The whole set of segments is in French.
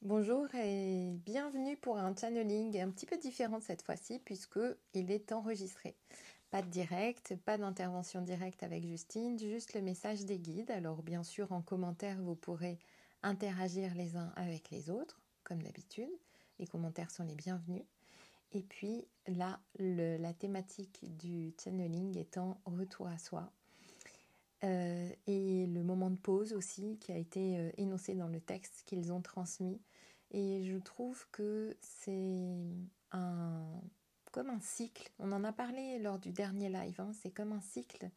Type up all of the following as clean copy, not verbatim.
Bonjour et bienvenue pour un channeling un petit peu différent cette fois-ci puisque il est enregistré. Pas de direct, pas d'intervention directe avec Justine, juste le message des guides. Alors bien sûr en commentaire vous pourrez interagir les uns avec les autres comme d'habitude. Les commentaires sont les bienvenus. Et puis là, la thématique du channeling étant retour à soi. Et le moment de pause aussi qui a été énoncé dans le texte qu'ils ont transmis. Et je trouve que c'est un, comme un cycle. On en a parlé lors du dernier live, hein, c'est comme un cycle.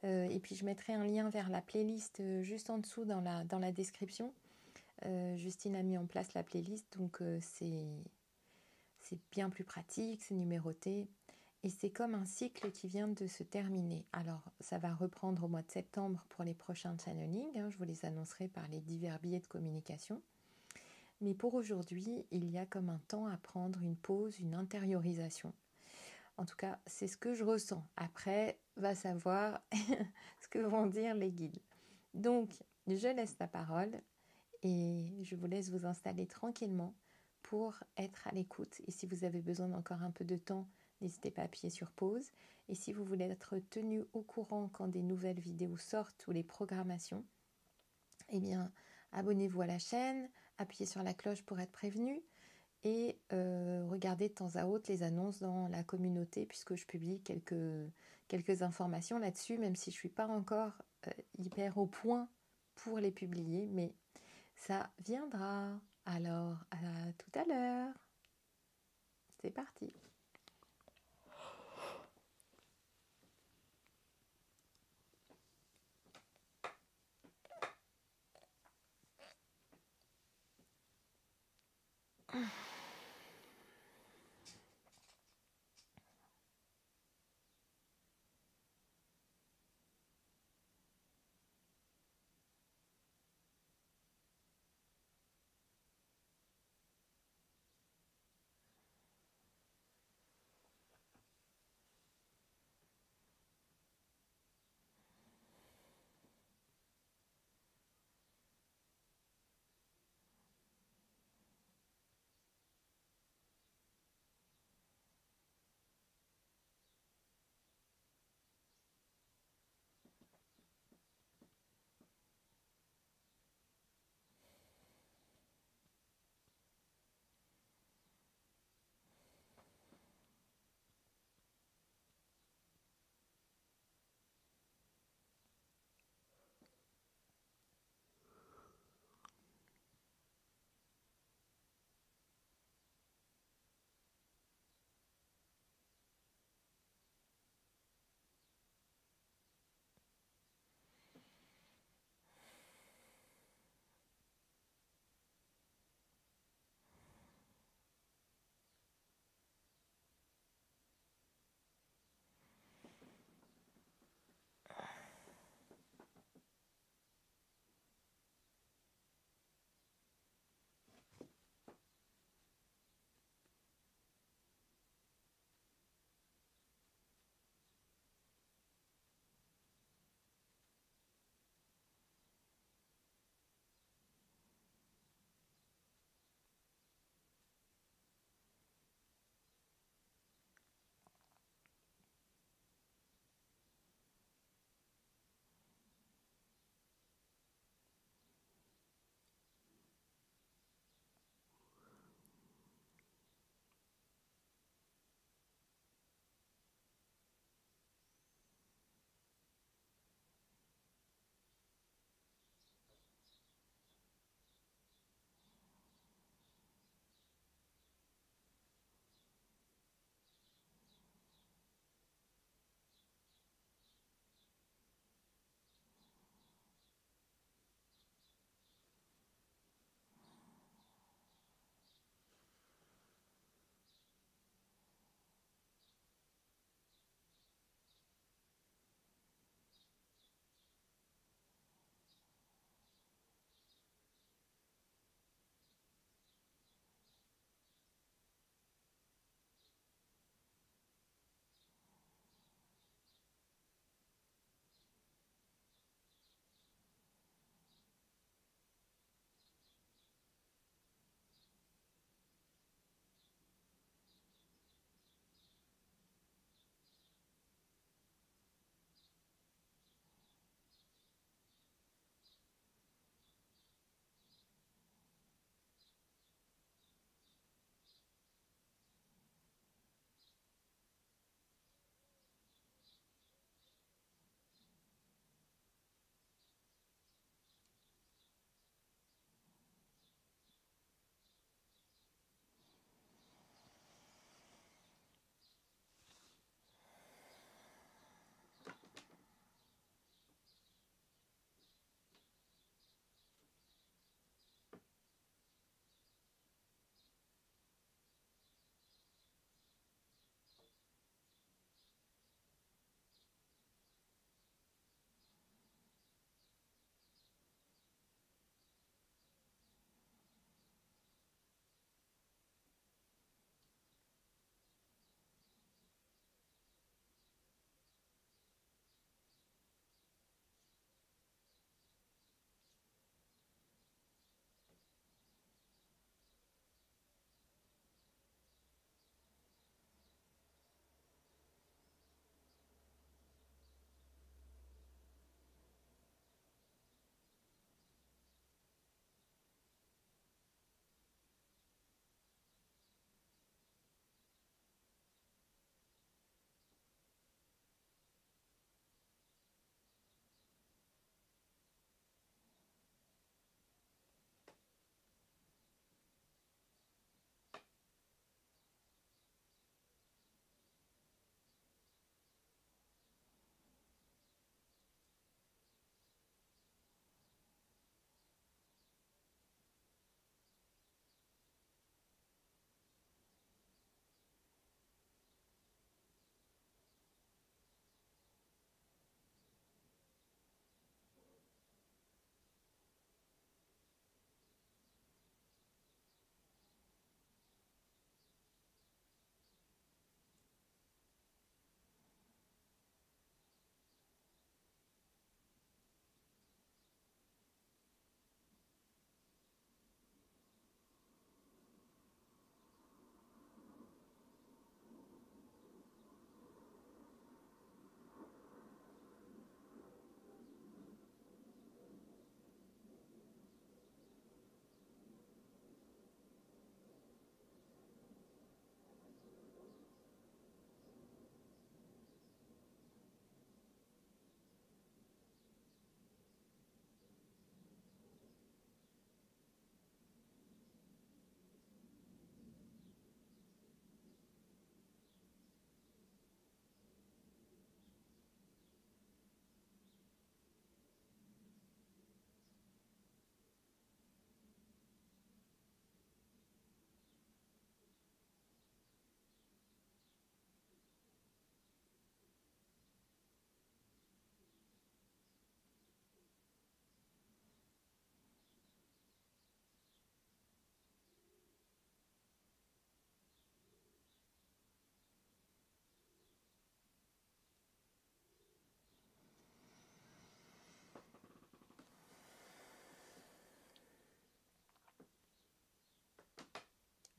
Et puis je mettrai un lien vers la playlist juste en dessous dans la description. Justine a mis en place la playlist, donc c'est bien plus pratique, c'est numéroté. Et c'est comme un cycle qui vient de se terminer. Alors, ça va reprendre au mois de septembre pour les prochains channelings. Hein, je vous les annoncerai par les divers biais de communication. Mais pour aujourd'hui, il y a comme un temps à prendre, une pause, une intériorisation. En tout cas, c'est ce que je ressens. Après, va savoir ce que vont dire les guides. Donc, je laisse la parole et je vous laisse vous installer tranquillement pour être à l'écoute. Et si vous avez besoin d'encore un peu de temps, n'hésitez pas à appuyer sur pause. Et si vous voulez être tenu au courant quand des nouvelles vidéos sortent ou les programmations, eh bien, abonnez-vous à la chaîne, appuyez sur la cloche pour être prévenu et regardez de temps à autre les annonces dans la communauté puisque je publie quelques informations là-dessus, même si je ne suis pas encore hyper au point pour les publier, mais ça viendra. Alors, à tout à l'heure. C'est parti.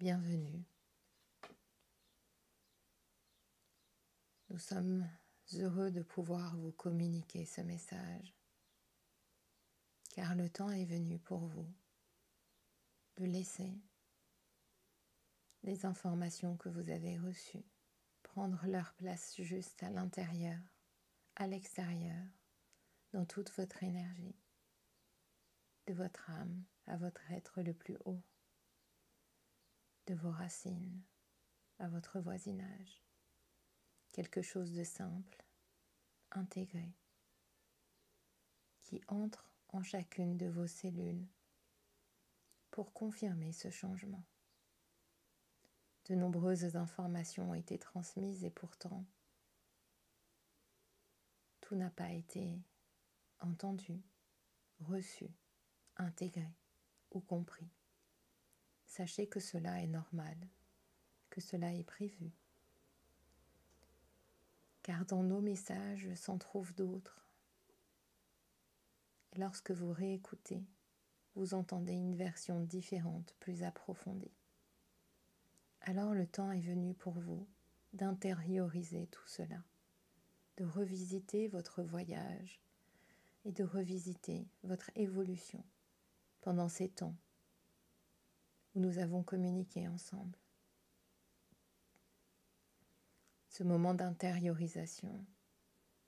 bienvenue. Nous sommes heureux de pouvoir vous communiquer ce message, car le temps est venu pour vous de laisser les informations que vous avez reçues prendre leur place juste à l'intérieur, à l'extérieur, dans toute votre énergie, de votre âme à votre être le plus haut, de vos racines à votre voisinage. Quelque chose de simple, intégré, qui entre en chacune de vos cellules pour confirmer ce changement. De nombreuses informations ont été transmises et pourtant, tout n'a pas été entendu, reçu, intégré ou compris. Sachez que cela est normal, que cela est prévu. Car dans nos messages s'en trouvent d'autres. Et lorsque vous réécoutez, vous entendez une version différente, plus approfondie. Alors le temps est venu pour vous d'intérioriser tout cela, de revisiter votre voyage et de revisiter votre évolution pendant ces temps où nous avons communiqué ensemble. Ce moment d'intériorisation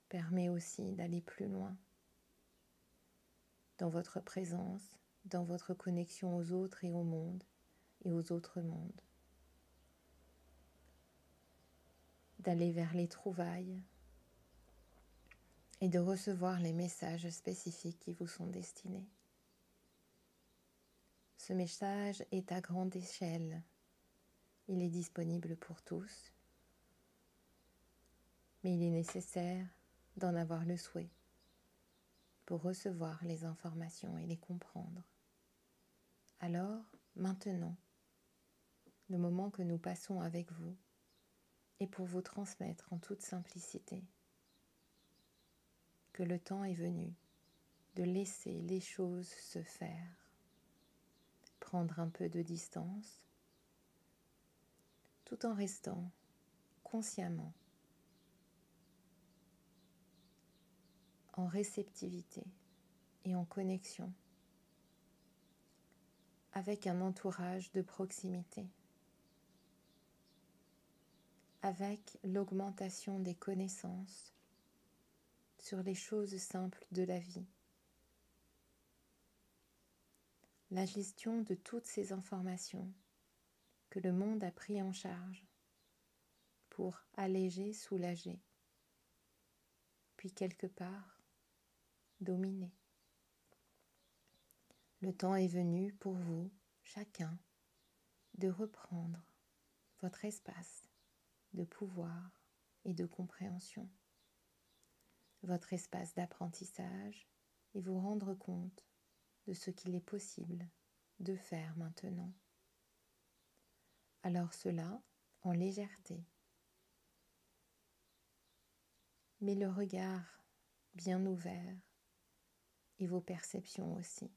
permet aussi d'aller plus loin dans votre présence, dans votre connexion aux autres et au monde et aux autres mondes. D'aller vers les trouvailles et de recevoir les messages spécifiques qui vous sont destinés. Ce message est à grande échelle. Il est disponible pour tous, mais il est nécessaire d'en avoir le souhait pour recevoir les informations et les comprendre. Alors, maintenant, le moment que nous passons avec vous est pour vous transmettre en toute simplicité que le temps est venu de laisser les choses se faire, prendre un peu de distance, tout en restant consciemment en réceptivité et en connexion avec un entourage de proximité, avec l'augmentation des connaissances sur les choses simples de la vie, la gestion de toutes ces informations que le monde a pris en charge pour alléger, soulager, puis quelque part dominer. Le temps est venu pour vous, chacun, de reprendre votre espace de pouvoir et de compréhension, votre espace d'apprentissage et vous rendre compte de ce qu'il est possible de faire maintenant. Alors cela, en légèreté, mais le regard bien ouvert et vos perceptions aussi.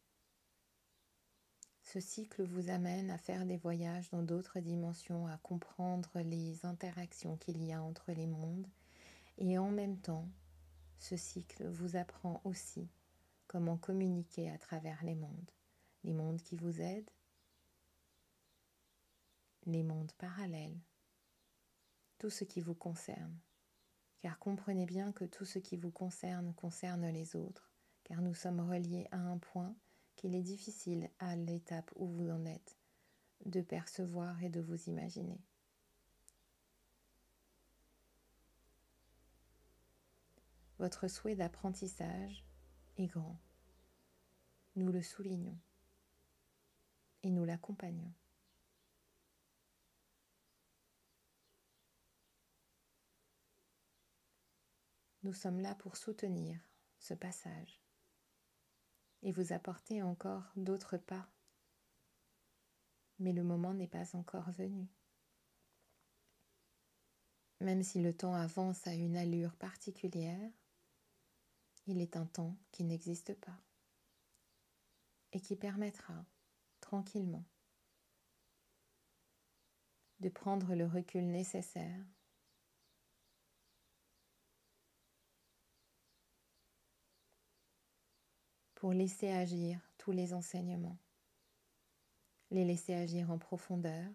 Ce cycle vous amène à faire des voyages dans d'autres dimensions, à comprendre les interactions qu'il y a entre les mondes et en même temps, ce cycle vous apprend aussi comment communiquer à travers les mondes qui vous aident, les mondes parallèles, tout ce qui vous concerne. Car comprenez bien que tout ce qui vous concerne concerne les autres, car nous sommes reliés à un point qu'il est difficile à l'étape où vous en êtes de percevoir et de vous imaginer. Votre souhait d'apprentissage est grand. Nous le soulignons et nous l'accompagnons. Nous sommes là pour soutenir ce passage et vous apporter encore d'autres pas. Mais le moment n'est pas encore venu. Même si le temps avance à une allure particulière, il est un temps qui n'existe pas et qui permettra tranquillement de prendre le recul nécessaire pour laisser agir tous les enseignements, les laisser agir en profondeur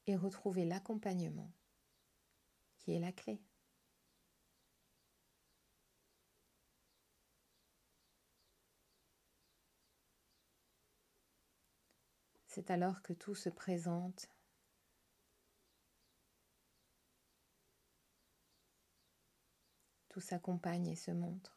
et retrouver l'accompagnement qui est la clé. C'est alors que tout se présente tout s'accompagne et se montre.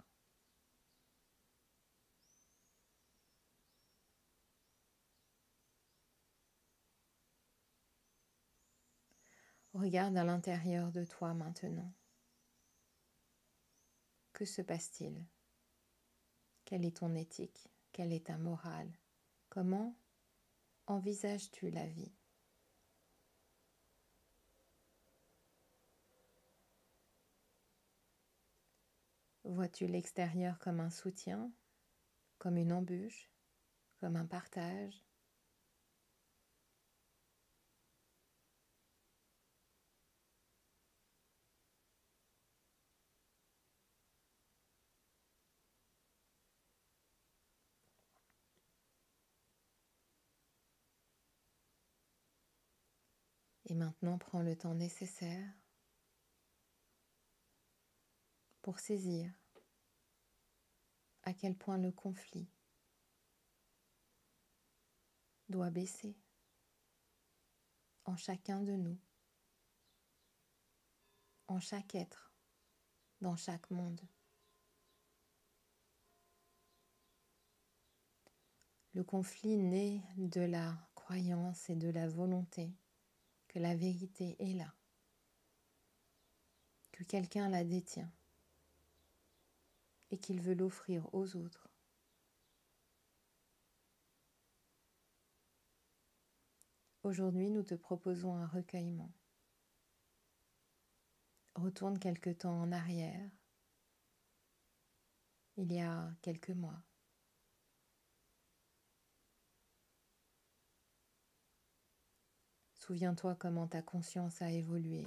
Regarde à l'intérieur de toi maintenant. Que se passe-t-il? Quelle est ton éthique? Quelle est ta morale? Comment envisages-tu la vie? Vois-tu l'extérieur comme un soutien, comme une embûche, comme un partage? Et maintenant, prends le temps nécessaire pour saisir à quel point le conflit doit baisser en chacun de nous, en chaque être, dans chaque monde. Le conflit naît de la croyance et de la volonté que la vérité est là, que quelqu'un la détient et qu'il veut l'offrir aux autres. Aujourd'hui, nous te proposons un recueillement. Retourne quelque temps en arrière, il y a quelques mois. Souviens-toi comment ta conscience a évolué.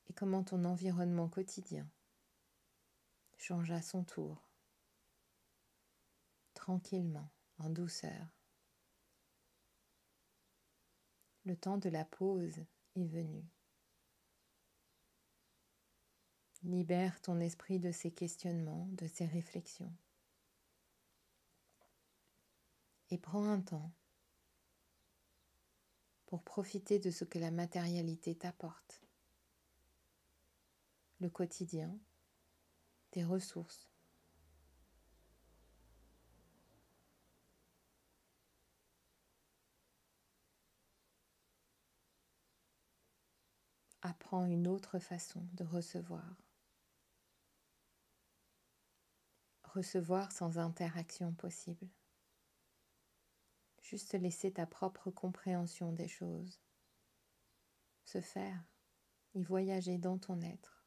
Et comment ton environnement quotidien change à son tour, tranquillement, en douceur. Le temps de la pause est venu. Libère ton esprit de ses questionnements, de ses réflexions. Et prends un temps pour profiter de ce que la matérialité t'apporte. Le quotidien, tes ressources. Apprends une autre façon de recevoir. Recevoir sans interaction possible. Juste laisser ta propre compréhension des choses se faire, y voyager dans ton être.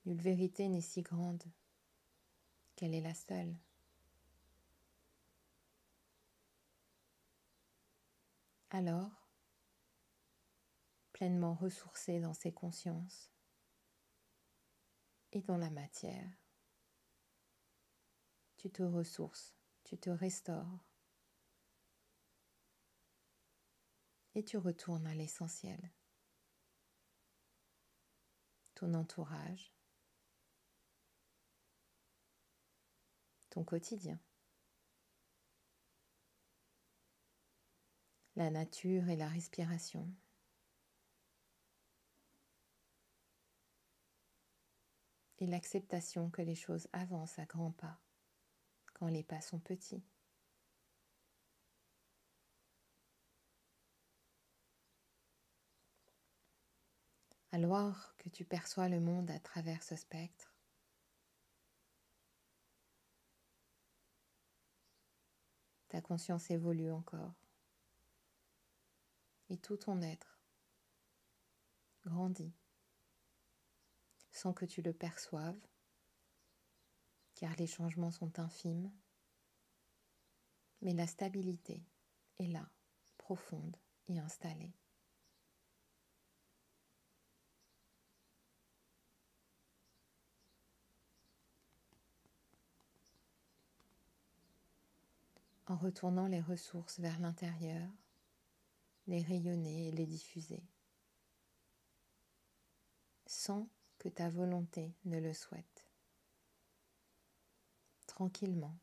Nulle vérité n'est si grande qu'elle est la seule. Alors, pleinement ressourcé dans ses consciences et dans la matière, tu te ressources, tu te restaures et tu retournes à l'essentiel. Ton entourage, ton quotidien, la nature et la respiration, et l'acceptation que les choses avancent à grands pas quand les pas sont petits. Alors que tu perçois le monde à travers ce spectre, ta conscience évolue encore et tout ton être grandit sans que tu le perçoives car les changements sont infimes, mais la stabilité est là, profonde et installée. En retournant les ressources vers l'intérieur, les rayonner et les diffuser, sans que ta volonté ne le souhaite. Tranquillement,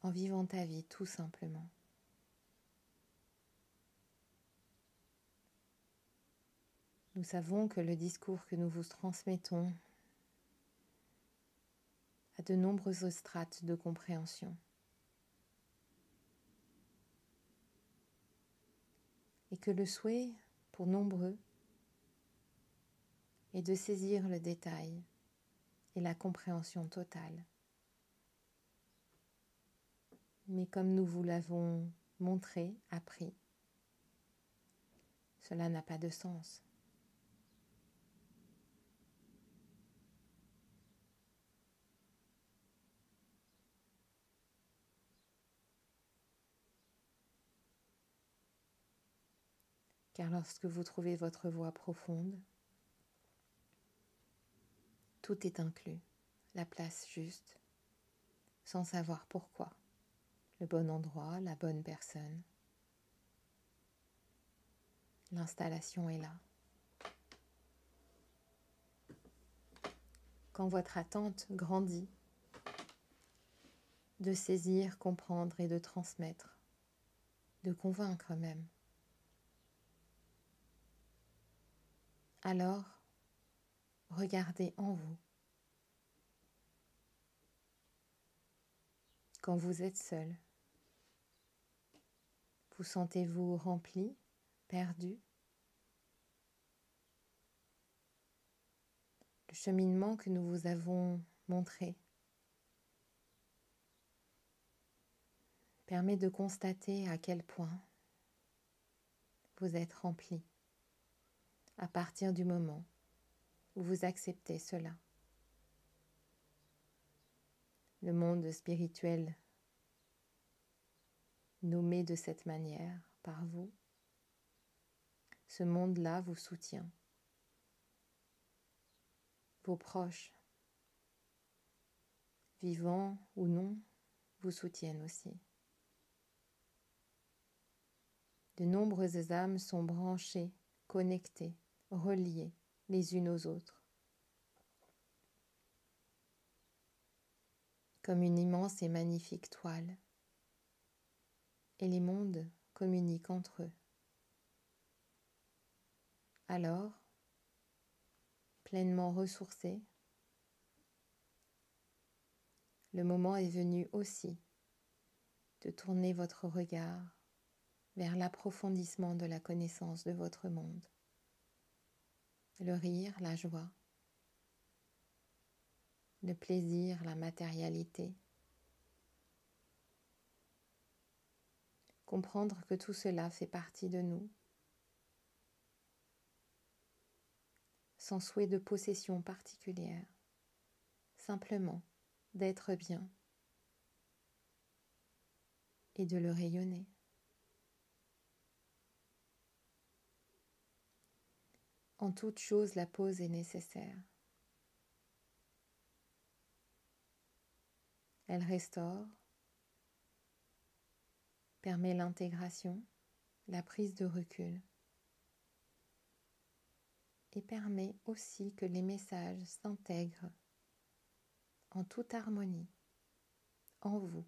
en vivant ta vie tout simplement. Nous savons que le discours que nous vous transmettons a de nombreuses strates de compréhension. Et que le souhait, pour nombreux, est de saisir le détail et la compréhension totale. Mais comme nous vous l'avons montré, appris, cela n'a pas de sens. Car lorsque vous trouvez votre voie profonde, tout est inclus, la place juste, sans savoir pourquoi, le bon endroit, la bonne personne. L'installation est là. Quand votre attente grandit, de saisir, comprendre et de transmettre, de convaincre même, alors regardez en vous. Quand vous êtes seul, vous sentez-vous rempli, perdu? Le cheminement que nous vous avons montré permet de constater à quel point vous êtes rempli à partir du moment où vous acceptez cela. Le monde spirituel, nommé de cette manière par vous, ce monde-là vous soutient. Vos proches, vivants ou non, vous soutiennent aussi. De nombreuses âmes sont branchées, connectées, reliées les unes aux autres, comme une immense et magnifique toile, et les mondes communiquent entre eux. Alors, pleinement ressourcés, le moment est venu aussi de tourner votre regard vers l'approfondissement de la connaissance de votre monde. Le rire, la joie, le plaisir, la matérialité. Comprendre que tout cela fait partie de nous, sans souhait de possession particulière, simplement d'être bien et de le rayonner. En toute chose, la pause est nécessaire. Elle restaure, permet l'intégration, la prise de recul et permet aussi que les messages s'intègrent en toute harmonie en vous.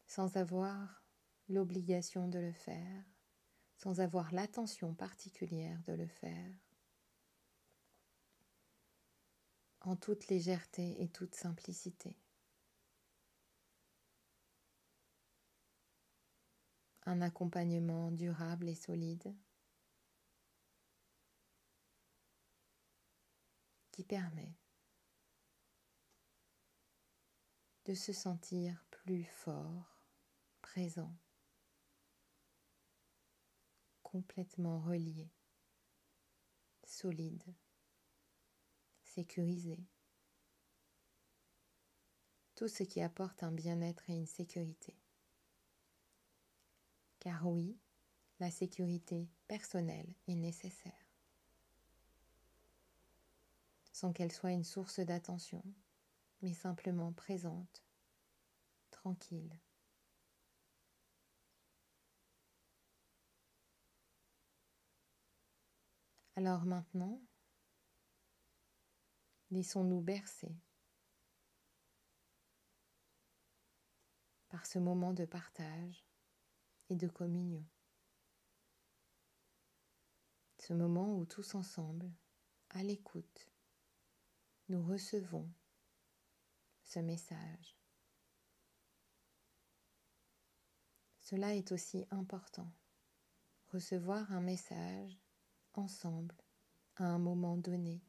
Sans avoir l'obligation de le faire, sans avoir l'attention particulière de le faire, en toute légèreté et toute simplicité. Un accompagnement durable et solide qui permet de se sentir plus fort, présent, complètement relié, solide, sécurisé. Tout ce qui apporte un bien-être et une sécurité. Car oui, la sécurité personnelle est nécessaire, sans qu'elle soit une source d'attention, mais simplement présente, tranquille. Alors maintenant, laissons-nous bercer par ce moment de partage et de communion. Ce moment où tous ensemble, à l'écoute, nous recevons ce message. Cela est aussi important, recevoir un message ensemble à un moment donné,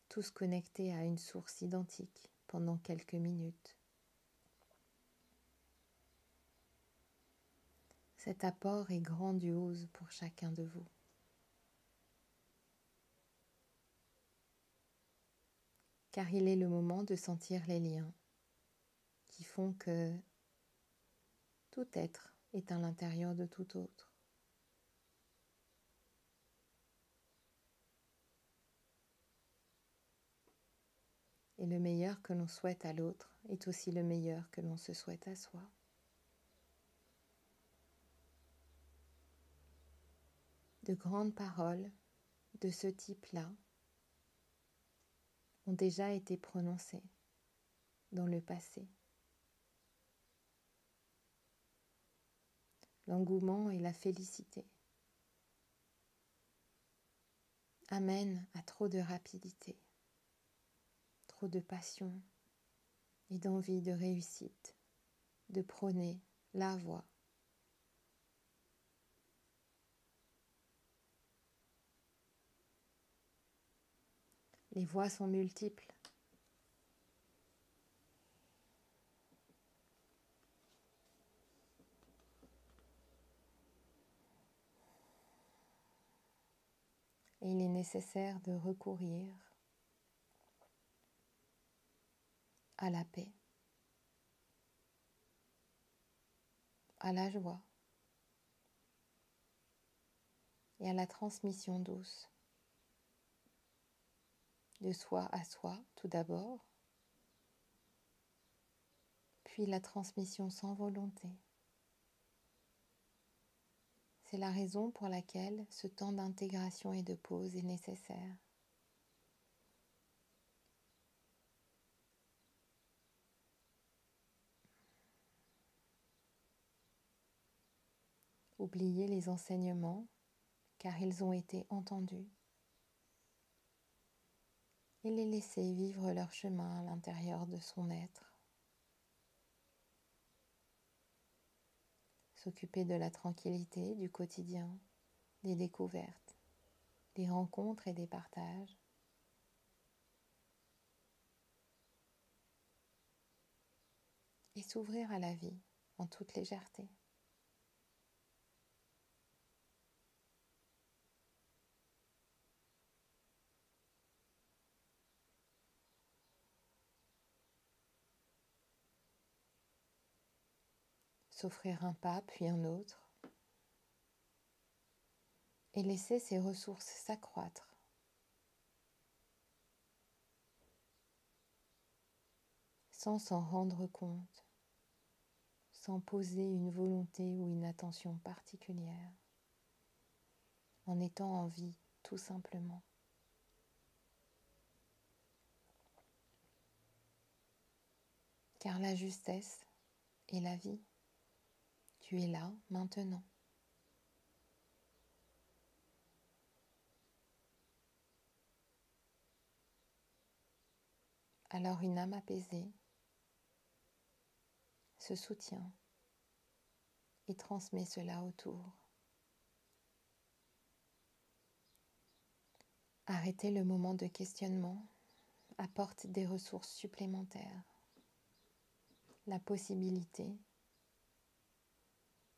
tous connectés à une source identique pendant quelques minutes. Cet apport est grandiose pour chacun de vous. Car il est le moment de sentir les liens qui font que tout être est à l'intérieur de tout autre. Et le meilleur que l'on souhaite à l'autre est aussi le meilleur que l'on se souhaite à soi. De grandes paroles de ce type-là ont déjà été prononcées dans le passé. L'engouement et la félicité amènent à trop de rapidité, trop de passion et d'envie de réussite, de prôner la voie. Les voies sont multiples. Et il est nécessaire de recourir à la paix, à la joie et à la transmission douce, de soi à soi tout d'abord, puis la transmission sans volonté. C'est la raison pour laquelle ce temps d'intégration et de pause est nécessaire. Oubliez les enseignements, car ils ont été entendus, et les laisser vivre leur chemin à l'intérieur de son être. S'occuper de la tranquillité du quotidien, des découvertes, des rencontres et des partages. Et s'ouvrir à la vie en toute légèreté. S'offrir un pas puis un autre. Et laisser ses ressources s'accroître. Sans s'en rendre compte, sans poser une volonté ou une attention particulière, en étant en vie tout simplement. Car la justesse est la vie. Tu es là maintenant. Alors une âme apaisée se soutient et transmet cela autour. Arrêter le moment de questionnement apporte des ressources supplémentaires. La possibilité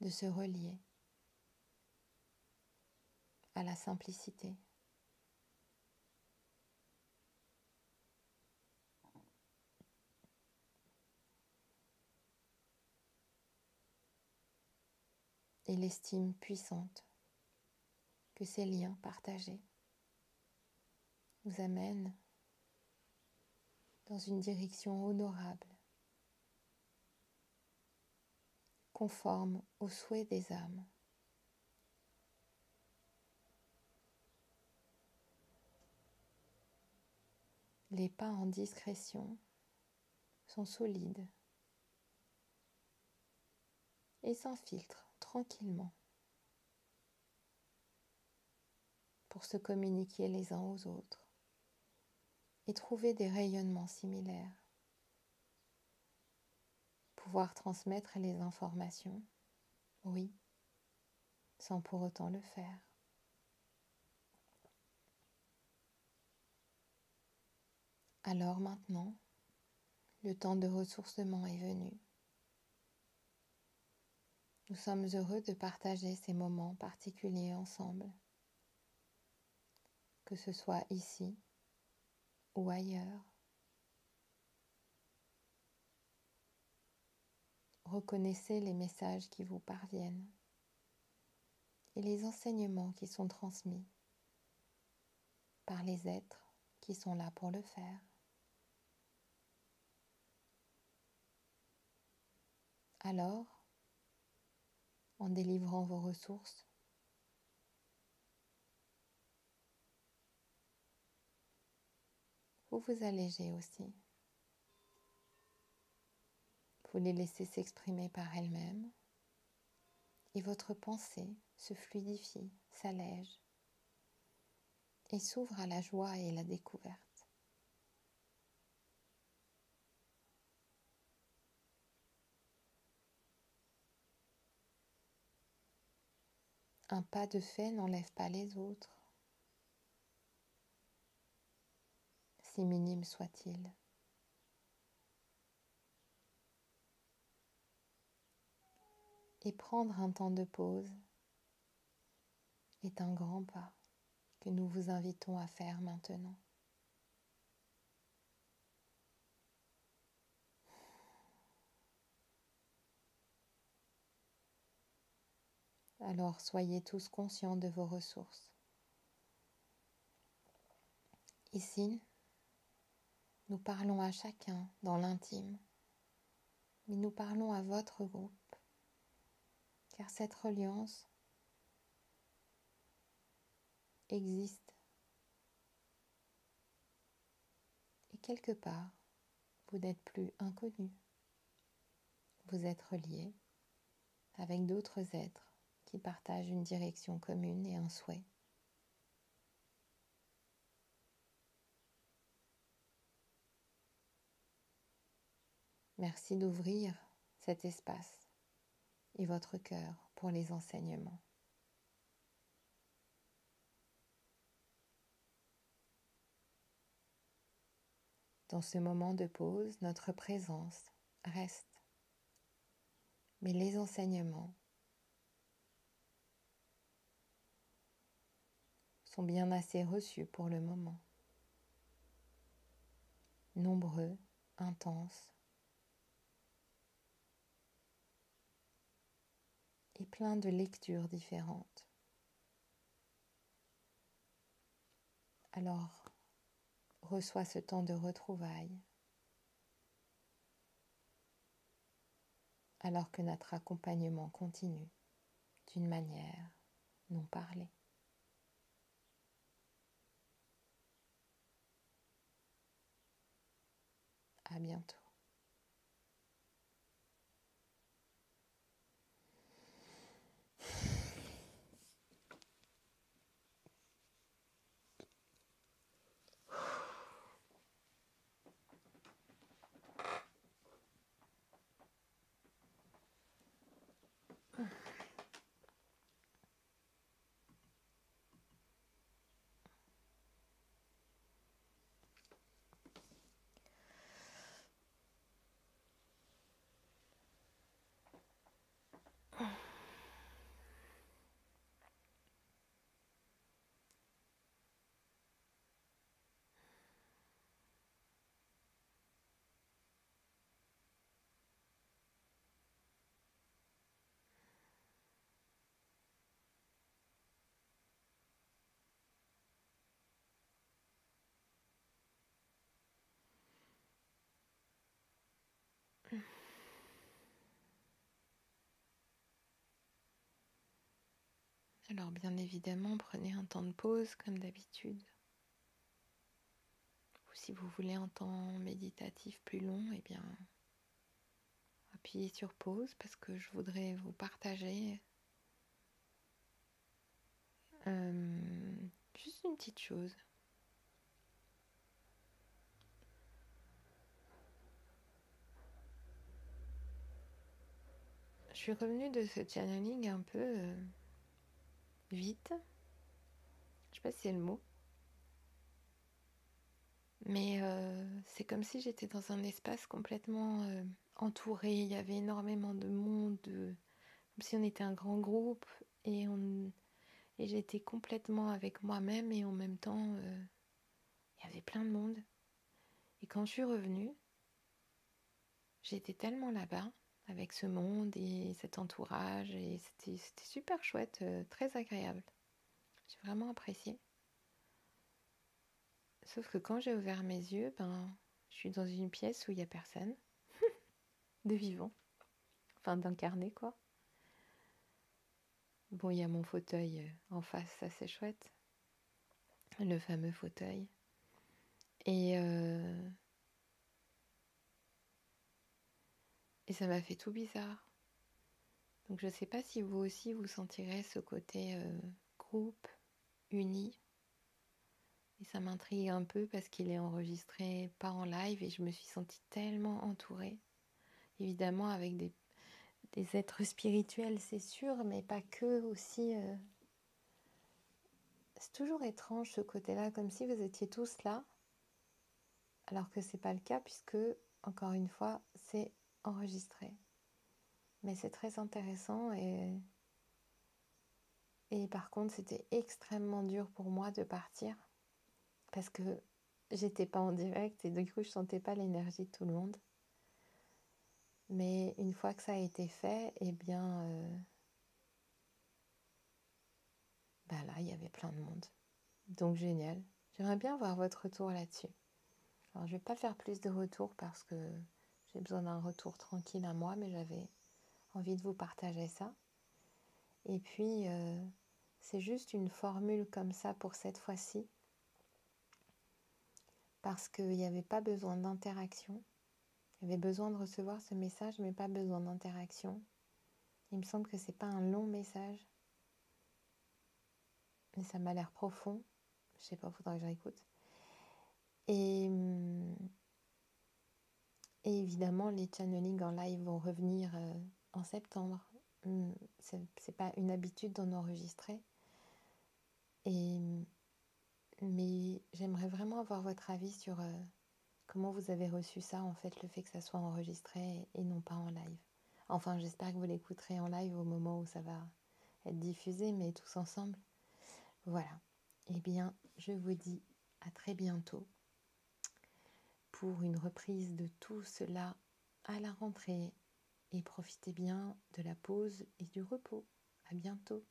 de se relier à la simplicité et l'estime puissante que ces liens partagés nous amènent dans une direction honorable, conforme aux souhaits des âmes. Les pas en discrétion sont solides et s'infiltrent tranquillement pour se communiquer les uns aux autres et trouver des rayonnements similaires, pouvoir transmettre les informations, oui, sans pour autant le faire. Alors maintenant, le temps de ressourcement est venu. Nous sommes heureux de partager ces moments particuliers ensemble, que ce soit ici ou ailleurs. Reconnaissez les messages qui vous parviennent et les enseignements qui sont transmis par les êtres qui sont là pour le faire. Alors, en délivrant vos ressources, vous vous allégez aussi. Vous les laissez s'exprimer par elles-mêmes et votre pensée se fluidifie, s'allège et s'ouvre à la joie et la découverte. Un pas de fait n'enlève pas les autres, si minime soit-il. Et prendre un temps de pause est un grand pas que nous vous invitons à faire maintenant. Alors soyez tous conscients de vos ressources. Ici, nous parlons à chacun dans l'intime, mais nous parlons à votre groupe, car cette reliance existe. Et quelque part, vous n'êtes plus inconnus. Vous êtes reliés avec d'autres êtres qui partagent une direction commune et un souhait. Merci d'ouvrir cet espace et votre cœur pour les enseignements. Dans ce moment de pause, notre présence reste, mais les enseignements sont bien assez reçus pour le moment. Nombreux, intenses et plein de lectures différentes. Alors, reçois ce temps de retrouvailles alors que notre accompagnement continue d'une manière non parlée. À bientôt. Alors bien évidemment, prenez un temps de pause comme d'habitude. Ou si vous voulez un temps méditatif plus long, eh bien, appuyez sur pause parce que je voudrais vous partager juste une petite chose. Je suis revenue de ce channeling un peu vite. Je sais pas si c'est le mot. Mais c'est comme si j'étais dans un espace complètement entouré. Il y avait énormément de monde, comme si on était un grand groupe. Et j'étais complètement avec moi-même et en même temps, il y avait plein de monde. Et quand je suis revenue, j'étais tellement là-bas, avec ce monde et cet entourage. Et c'était super chouette, très agréable. J'ai vraiment apprécié. Sauf que quand j'ai ouvert mes yeux, je suis dans une pièce où il n'y a personne de vivant. Enfin, d'incarné, quoi. Bon, il y a mon fauteuil en face, ça c'est chouette. Le fameux fauteuil. Et ça m'a fait tout bizarre. Donc je ne sais pas si vous aussi vous sentirez ce côté groupe, uni. Et ça m'intrigue un peu parce qu'il est enregistré pas en live et je me suis sentie tellement entourée. Évidemment avec des êtres spirituels, c'est sûr, mais pas que aussi. C'est toujours étrange ce côté-là, comme si vous étiez tous là, alors que c'est pas le cas puisque, encore une fois, c'est enregistré. Mais c'est très intéressant et par contre, c'était extrêmement dur pour moi de partir parce que j'étais pas en direct et du coup, je sentais pas l'énergie de tout le monde. Mais une fois que ça a été fait, eh bien, là, il y avait plein de monde. Donc, génial. J'aimerais bien avoir votre retour là-dessus. Alors, je vais pas faire plus de retours parce que j'ai besoin d'un retour tranquille à moi, mais j'avais envie de vous partager ça. Et puis, c'est juste une formule comme ça pour cette fois-ci, parce qu'il n'y avait pas besoin d'interaction. Il y avait besoin de recevoir ce message, mais pas besoin d'interaction. Il me semble que c'est pas un long message, mais ça m'a l'air profond. Je sais pas, faudrait que je réécoute. Et évidemment, les channelings en live vont revenir en septembre. C'est pas une habitude d'en enregistrer. Mais j'aimerais vraiment avoir votre avis sur comment vous avez reçu ça, en fait, le fait que ça soit enregistré et non pas en live. Enfin, j'espère que vous l'écouterez en live au moment où ça va être diffusé, mais tous ensemble. Voilà. Eh bien, je vous dis à très bientôt pour une reprise de tout cela à la rentrée. Et profitez bien de la pause et du repos. À bientôt.